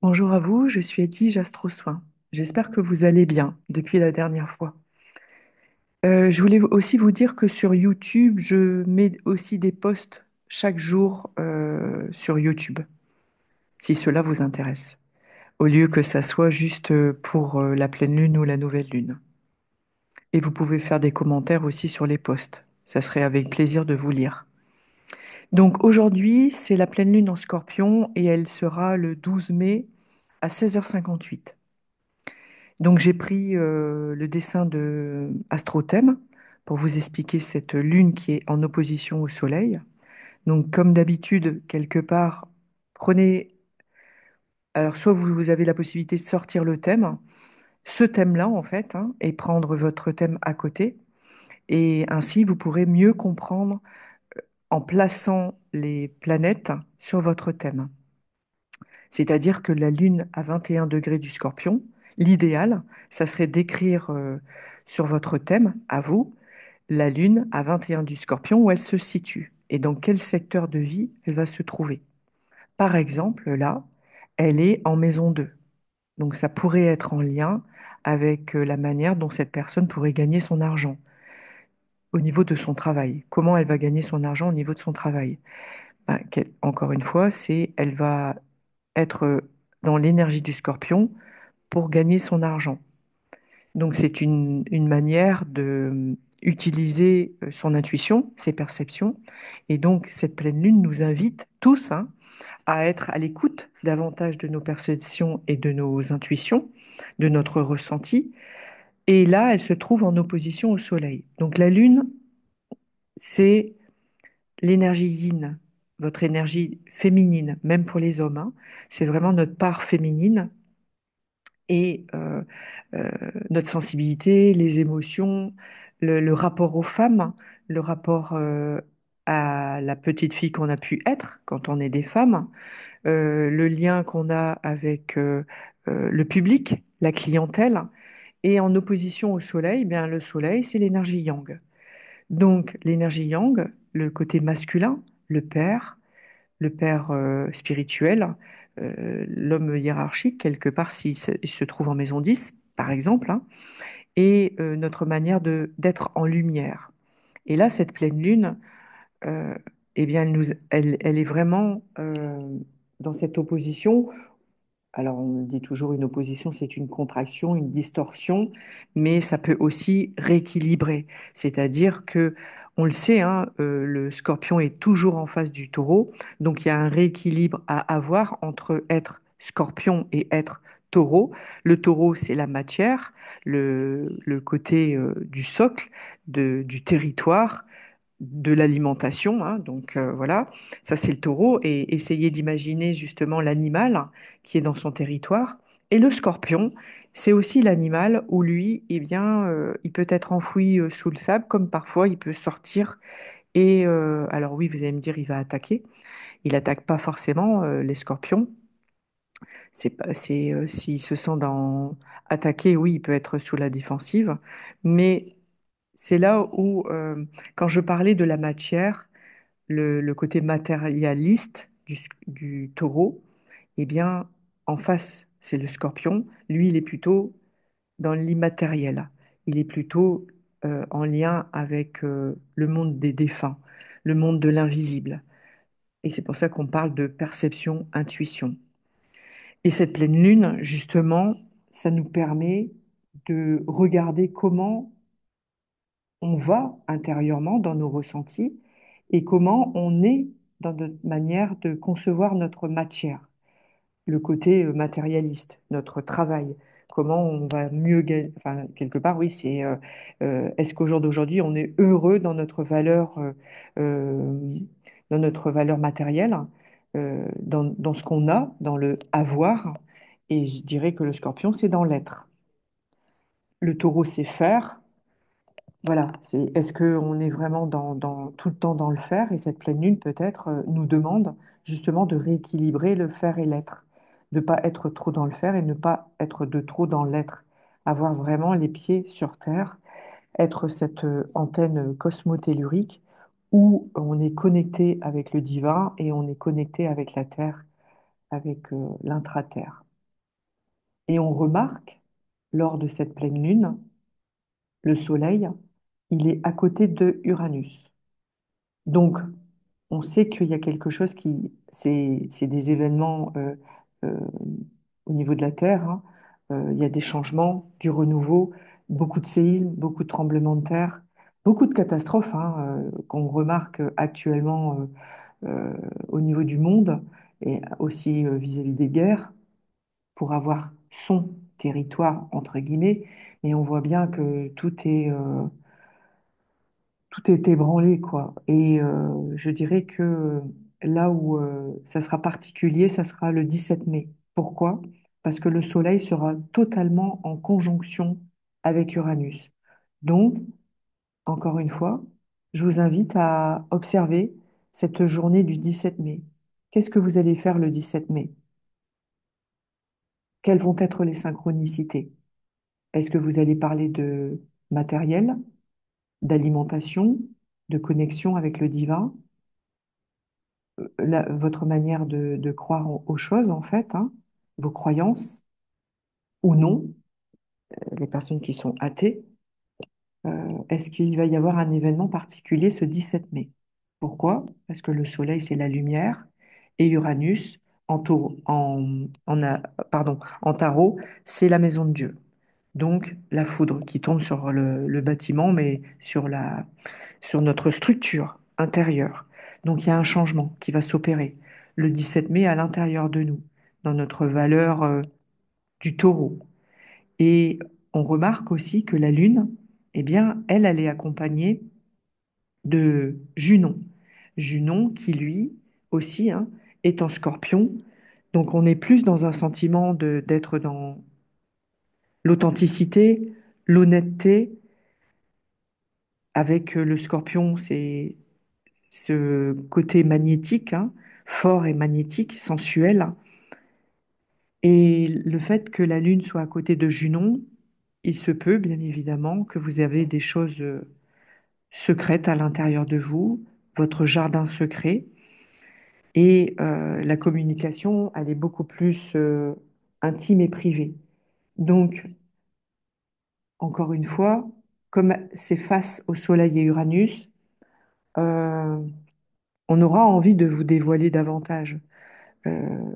Bonjour à vous, je suis Edwige Astrosoin. J'espère que vous allez bien depuis la dernière fois. Je voulais aussi vous dire que sur YouTube, je mets aussi des posts chaque jour sur YouTube, si cela vous intéresse, au lieu que ça soit juste pour la pleine lune ou la nouvelle lune. Et vous pouvez faire des commentaires aussi sur les posts. Ça serait avec plaisir de vous lire. Donc aujourd'hui, c'est la pleine lune en Scorpion et elle sera le 12 mai à 16h58. Donc j'ai pris le dessin de Astrothème pour vous expliquer cette lune qui est en opposition au Soleil. Donc comme d'habitude, quelque part, prenez, alors soit vous avez la possibilité de sortir le thème, ce thème-là en fait, hein, et prendre votre thème à côté. Et ainsi, vous pourrez mieux comprendre en plaçant les planètes sur votre thème. C'est-à-dire que la Lune à 21 degrés du Scorpion, l'idéal, ça serait d'écrire sur votre thème, à vous, la Lune à 21 du Scorpion, où elle se situe et dans quel secteur de vie elle va se trouver. Par exemple, là, elle est en maison 2. Donc ça pourrait être en lien avec la manière dont cette personne pourrait gagner son argent au niveau de son travail. Comment elle va gagner son argent au niveau de son travail? Ben, encore une fois, c'est elle va être dans l'énergie du Scorpion pour gagner son argent. Donc c'est une manière de utiliser son intuition, ses perceptions. Et donc cette pleine lune nous invite tous, hein, à être à l'écoute davantage de nos perceptions et de nos intuitions, de notre ressenti. Et là, elle se trouve en opposition au soleil. Donc la lune, c'est l'énergie yin, votre énergie féminine, même pour les hommes, hein. C'est vraiment notre part féminine et euh, notre sensibilité, les émotions, le rapport aux femmes, le rapport à la petite fille qu'on a pu être quand on est des femmes, le lien qu'on a avec le public, la clientèle. Et en opposition au soleil, eh bien, le soleil, c'est l'énergie yang. Donc l'énergie yang, le côté masculin, le père, le père spirituel, l'homme hiérarchique, quelque part, il se trouve en maison 10 par exemple, hein, et notre manière d'être en lumière. Et là, cette pleine lune, euh, eh bien, elle est vraiment dans cette opposition. Alors, on dit toujours une opposition, c'est une contraction, une distorsion, mais ça peut aussi rééquilibrer. C'est-à-dire que, on le sait, hein, le scorpion est toujours en face du taureau, donc il y a un rééquilibre à avoir entre être scorpion et être taureau. Le taureau, c'est la matière, le côté du socle, du territoire, de l'alimentation, hein, donc voilà, ça c'est le taureau, et essayez d'imaginer justement l'animal qui est dans son territoire. Et le scorpion, c'est aussi l'animal où lui, eh bien, il peut être enfoui sous le sable, comme parfois il peut sortir. Et alors oui, vous allez me dire, il va attaquer. Il attaque pas forcément les scorpions. C'est pas, c'est s'il se sent attaqué, oui, il peut être sous la défensive, mais c'est là où, quand je parlais de la matière, le côté matérialiste du taureau, eh bien, en face, c'est le scorpion. Lui, il est plutôt dans l'immatériel. Il est plutôt en lien avec le monde des défunts, le monde de l'invisible. Et c'est pour ça qu'on parle de perception, intuition. Et cette pleine lune, justement, ça nous permet de regarder comment on va intérieurement dans nos ressentis et comment on est dans notre manière de concevoir notre matière, le côté matérialiste, notre travail, comment on va mieux gagner, enfin, quelque part, oui, c'est est-ce qu'au jour d'aujourd'hui, on est heureux euh, dans notre valeur matérielle, dans ce qu'on a, dans le avoir, et je dirais que le scorpion, c'est dans l'être. Le taureau, c'est faire. Voilà, c'est est-ce qu'on est vraiment tout le temps dans le faire et cette pleine lune peut-être nous demande justement de rééquilibrer le faire et l'être, de ne pas être trop dans le faire et ne pas être de trop dans l'être, avoir vraiment les pieds sur terre, être cette antenne cosmotellurique où on est connecté avec le divin et on est connecté avec la terre, avec l'intra-terre. Et on remarque, lors de cette pleine lune, le Soleil, il est à côté de Uranus. Donc, on sait qu'il y a quelque chose qui, c'est des événements euh, au niveau de la Terre, hein. Il y a des changements, du renouveau, beaucoup de séismes, beaucoup de tremblements de terre, beaucoup de catastrophes, hein, qu'on remarque actuellement au niveau du monde et aussi vis-à-vis des guerres pour avoir son territoire, entre guillemets. Et on voit bien que tout est ébranlé, quoi. Et je dirais que là où ça sera particulier, ça sera le 17 mai. Pourquoi? Parce que le Soleil sera totalement en conjonction avec Uranus. Donc, encore une fois, je vous invite à observer cette journée du 17 mai. Qu'est-ce que vous allez faire le 17 mai? Quelles vont être les synchronicités? Est-ce que vous allez parler de matériel, d'alimentation, de connexion avec le divin? Votre manière de croire aux choses, en fait, hein, vos croyances ou non, les personnes qui sont athées, est-ce qu'il va y avoir un événement particulier ce 17 mai? Pourquoi? Parce que le Soleil, c'est la lumière, et Uranus, pardon, en tarot, c'est la maison de Dieu. Donc, la foudre qui tombe sur le bâtiment, mais sur notre structure intérieure. Donc il y a un changement qui va s'opérer le 17 mai à l'intérieur de nous, dans notre valeur du taureau. Et on remarque aussi que la Lune, eh bien, elle est accompagnée de Junon. Junon qui, lui, aussi, hein, est en scorpion. Donc on est plus dans un sentiment d'être dans l'authenticité, l'honnêteté. Avec le scorpion, c'est ce côté magnétique, hein, fort et magnétique, sensuel. Et le fait que la Lune soit à côté de Junon, il se peut, bien évidemment, que vous avez des choses secrètes à l'intérieur de vous, votre jardin secret. Et la communication, elle est beaucoup plus intime et privée. Donc, encore une fois, comme c'est face au Soleil et Uranus, euh, on aura envie de vous dévoiler davantage.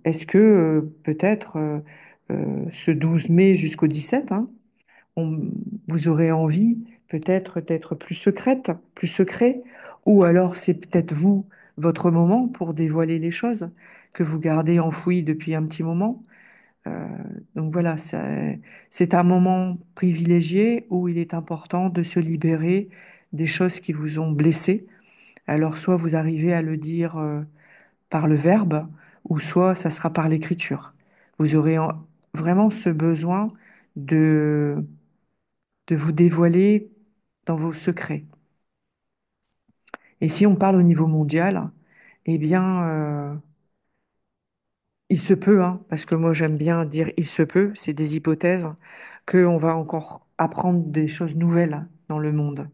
Est-ce que peut-être ce 12 mai jusqu'au 17, hein, vous aurez envie peut-être d'être plus secrète, plus secret, ou alors c'est peut-être vous, votre moment pour dévoiler les choses que vous gardez enfouies depuis un petit moment. Euh, donc voilà, c'est un moment privilégié où il est important de se libérer des choses qui vous ont blessé. Alors soit vous arrivez à le dire par le verbe, ou soit ça sera par l'écriture. Vous aurez vraiment ce besoin de, de vous dévoiler dans vos secrets. Et si on parle au niveau mondial, eh bien, il se peut, hein, parce que moi j'aime bien dire il se peut, c'est des hypothèses, qu'on va encore apprendre des choses nouvelles dans le monde.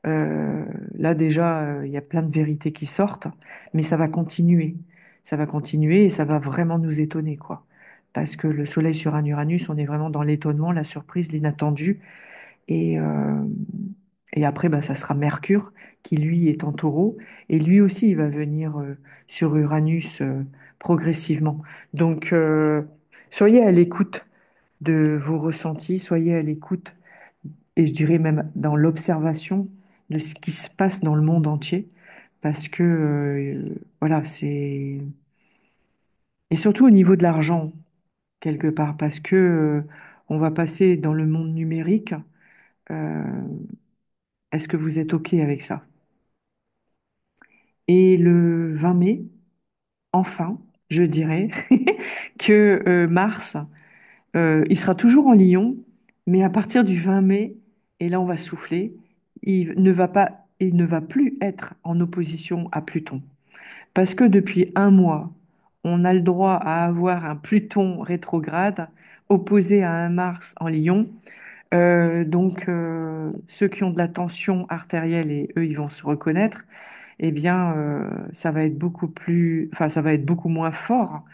Euh, Là déjà, il y a plein de vérités qui sortent, mais ça va continuer. Ça va continuer et ça va vraiment nous étonner, quoi. Parce que le Soleil sur un Uranus, on est vraiment dans l'étonnement, la surprise, l'inattendu. Et, euh, et après, bah, ça sera Mercure qui, lui, est en taureau. Et lui aussi, il va venir sur Uranus progressivement. Donc, soyez à l'écoute de vos ressentis, soyez à l'écoute et je dirais même dans l'observation de ce qui se passe dans le monde entier, parce que voilà, c'est et surtout au niveau de l'argent quelque part, parce que on va passer dans le monde numérique. euh, Est-ce que vous êtes OK avec ça? Et le 20 mai, enfin, je dirais que Mars, il sera toujours en Lion, mais à partir du 20 mai, et là on va souffler, il ne va plus être en opposition à Pluton. Parce que depuis un mois, on a le droit à avoir un Pluton rétrograde opposé à un Mars en Lion. Donc, ceux qui ont de la tension artérielle, et eux, ils vont se reconnaître, eh bien, ça va être beaucoup plus, enfin, ça va être beaucoup moins fort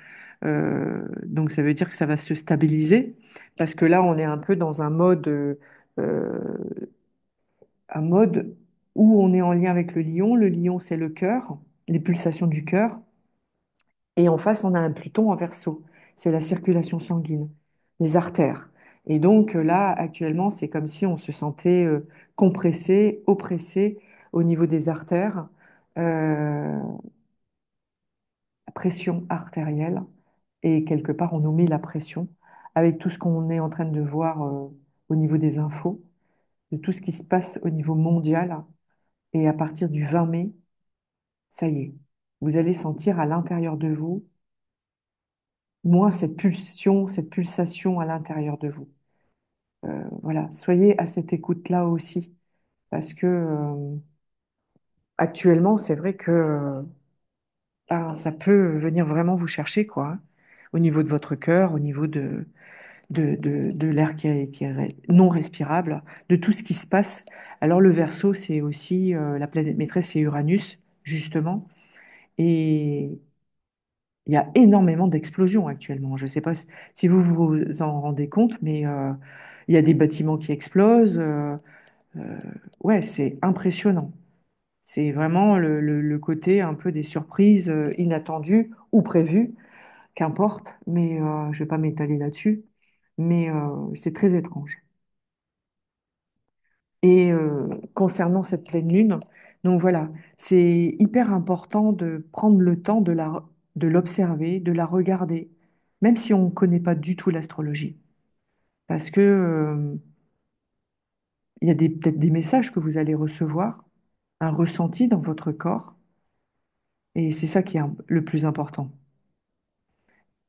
Donc ça veut dire que ça va se stabiliser parce que là, on est un peu dans euh, un mode où on est en lien avec le lion. Le lion, c'est le cœur, les pulsations du cœur. Et en face, on a un Pluton en Verseau. C'est la circulation sanguine, les artères. Et donc là, actuellement, c'est comme si on se sentait compressé, oppressé au niveau des artères, pression artérielle. Et quelque part, on nous met la pression avec tout ce qu'on est en train de voir au niveau des infos, de tout ce qui se passe au niveau mondial. Et à partir du 20 mai, ça y est, vous allez sentir à l'intérieur de vous moins cette pulsion, cette pulsation à l'intérieur de vous. Voilà, soyez à cette écoute-là aussi, parce que actuellement, c'est vrai que ben, ça peut venir vraiment vous chercher, quoi, hein, au niveau de votre cœur, au niveau de l'air qui est non respirable, de tout ce qui se passe. Alors le Verseau, c'est aussi la planète maîtresse, c'est Uranus, justement, et il y a énormément d'explosions actuellement. Je ne sais pas si vous vous en rendez compte, mais il y a des bâtiments qui explosent. Euh, ouais, c'est impressionnant. C'est vraiment le côté un peu des surprises inattendues ou prévues, qu'importe, mais je ne vais pas m'étaler là-dessus. Mais c'est très étrange. Et concernant cette pleine lune, donc voilà, c'est hyper important de prendre le temps de l'observer, de la regarder, même si on ne connaît pas du tout l'astrologie. Parce que, il y a peut-être des messages que vous allez recevoir, un ressenti dans votre corps, et c'est ça qui est le plus important.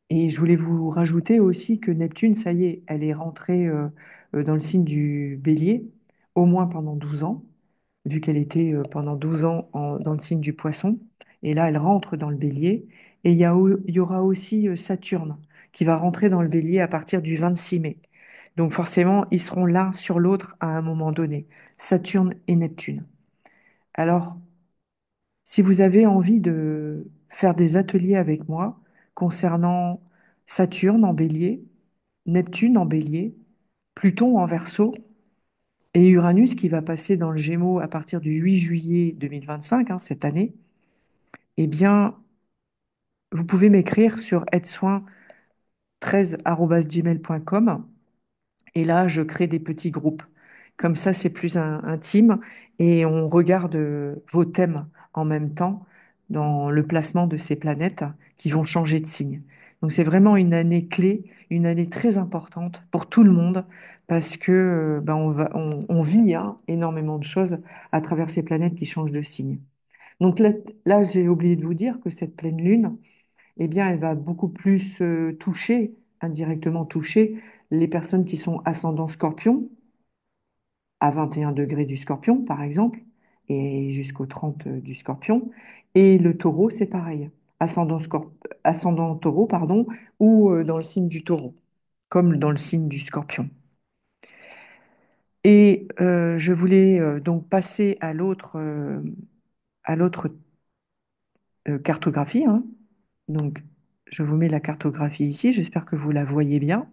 Et je voulais vous rajouter aussi que Neptune, ça y est, elle est rentrée dans le signe du Bélier, au moins pendant 12 ans, vu qu'elle était pendant 12 ans dans le signe du Poisson. Et là, elle rentre dans le Bélier. Et il y aura aussi Saturne qui va rentrer dans le Bélier à partir du 26 mai. Donc forcément, ils seront l'un sur l'autre à un moment donné, Saturne et Neptune. Alors, si vous avez envie de faire des ateliers avec moi concernant Saturne en Bélier, Neptune en Bélier, Pluton en Verseau et Uranus qui va passer dans le Gémeaux à partir du 8 juillet 2025, hein, cette année, eh bien, vous pouvez m'écrire sur aidesoin13@gmail.com. Et là, je crée des petits groupes. Comme ça, c'est plus intime et on regarde vos thèmes en même temps dans le placement de ces planètes qui vont changer de signe. Donc, c'est vraiment une année clé, une année très importante pour tout le monde parce que ben, on vit hein, énormément de choses à travers ces planètes qui changent de signe. Donc là, j'ai oublié de vous dire que cette pleine lune, eh bien, elle va beaucoup plus toucher, indirectement toucher, les personnes qui sont ascendant scorpion, à 21 degrés du scorpion, par exemple, et jusqu'au 30 du scorpion. Et le taureau, c'est pareil. Ascendant taureau, pardon, ou dans le signe du taureau, comme dans le signe du scorpion. Et je voulais donc passer à l'autre cartographie, hein. Donc, je vous mets la cartographie ici, j'espère que vous la voyez bien.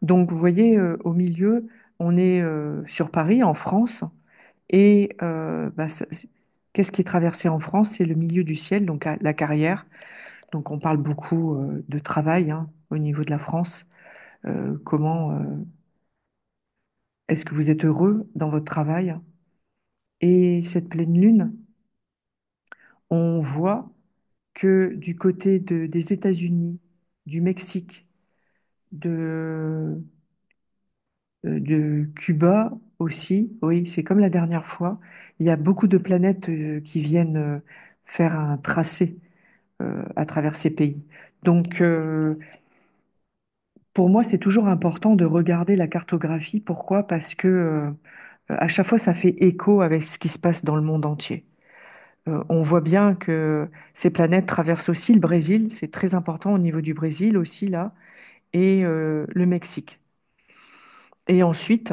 Donc, vous voyez, au milieu, on est sur Paris, en France, et bah, qu'est-ce qui est traversé en France? C'est le milieu du ciel, donc la carrière. Donc, on parle beaucoup de travail hein, au niveau de la France. Comment est-ce que vous êtes heureux dans votre travail? Et cette pleine lune, on voit que du côté des États-Unis, du Mexique, de de Cuba aussi, oui, c'est comme la dernière fois. Il y a beaucoup de planètes qui viennent faire un tracé à travers ces pays. Donc, pour moi, c'est toujours important de regarder la cartographie. Pourquoi? Parce que à chaque fois, ça fait écho avec ce qui se passe dans le monde entier. On voit bien que ces planètes traversent aussi le Brésil. C'est très important au niveau du Brésil aussi, là, et le Mexique. Et ensuite,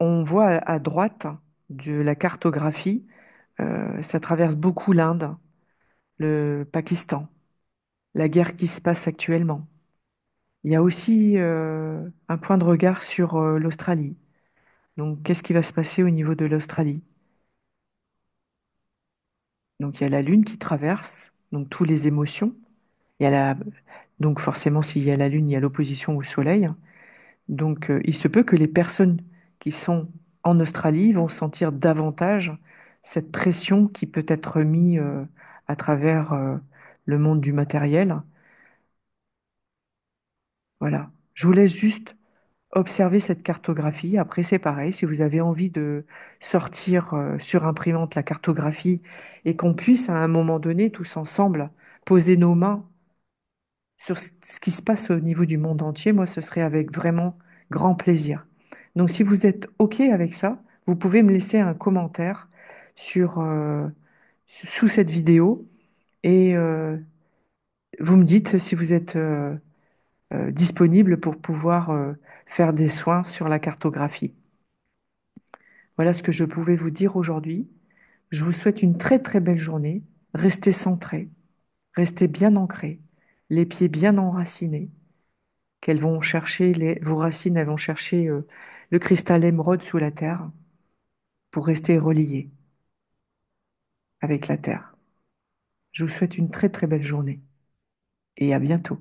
on voit à droite de la cartographie, ça traverse beaucoup l'Inde, le Pakistan. la guerre qui se passe actuellement. Il y a aussi un point de regard sur l'Australie. Donc, qu'est-ce qui va se passer au niveau de l'Australie? Donc, il y a la Lune qui traverse, donc toutes les émotions. Il y a la... Donc, forcément, s'il y a la Lune, il y a l'opposition au Soleil. Donc, il se peut que les personnes qui sont en Australie vont sentir davantage cette pression qui peut être mise à travers le monde du matériel. Voilà. Je vous laisse juste observer cette cartographie. Après, c'est pareil. Si vous avez envie de sortir sur imprimante la cartographie et qu'on puisse à un moment donné, tous ensemble, poser nos mains sur ce qui se passe au niveau du monde entier, moi, ce serait avec vraiment grand plaisir. Donc, si vous êtes OK avec ça, vous pouvez me laisser un commentaire sur, sous cette vidéo et vous me dites si vous êtes disponible pour pouvoir faire des soins sur la cartographie. Voilà ce que je pouvais vous dire aujourd'hui. Je vous souhaite une très très belle journée. Restez centrés, restez bien ancrés, les pieds bien enracinés. Qu'elles vont chercher vos racines, elles vont chercher le cristal émeraude sous la terre pour rester reliés avec la terre. Je vous souhaite une très très belle journée et à bientôt.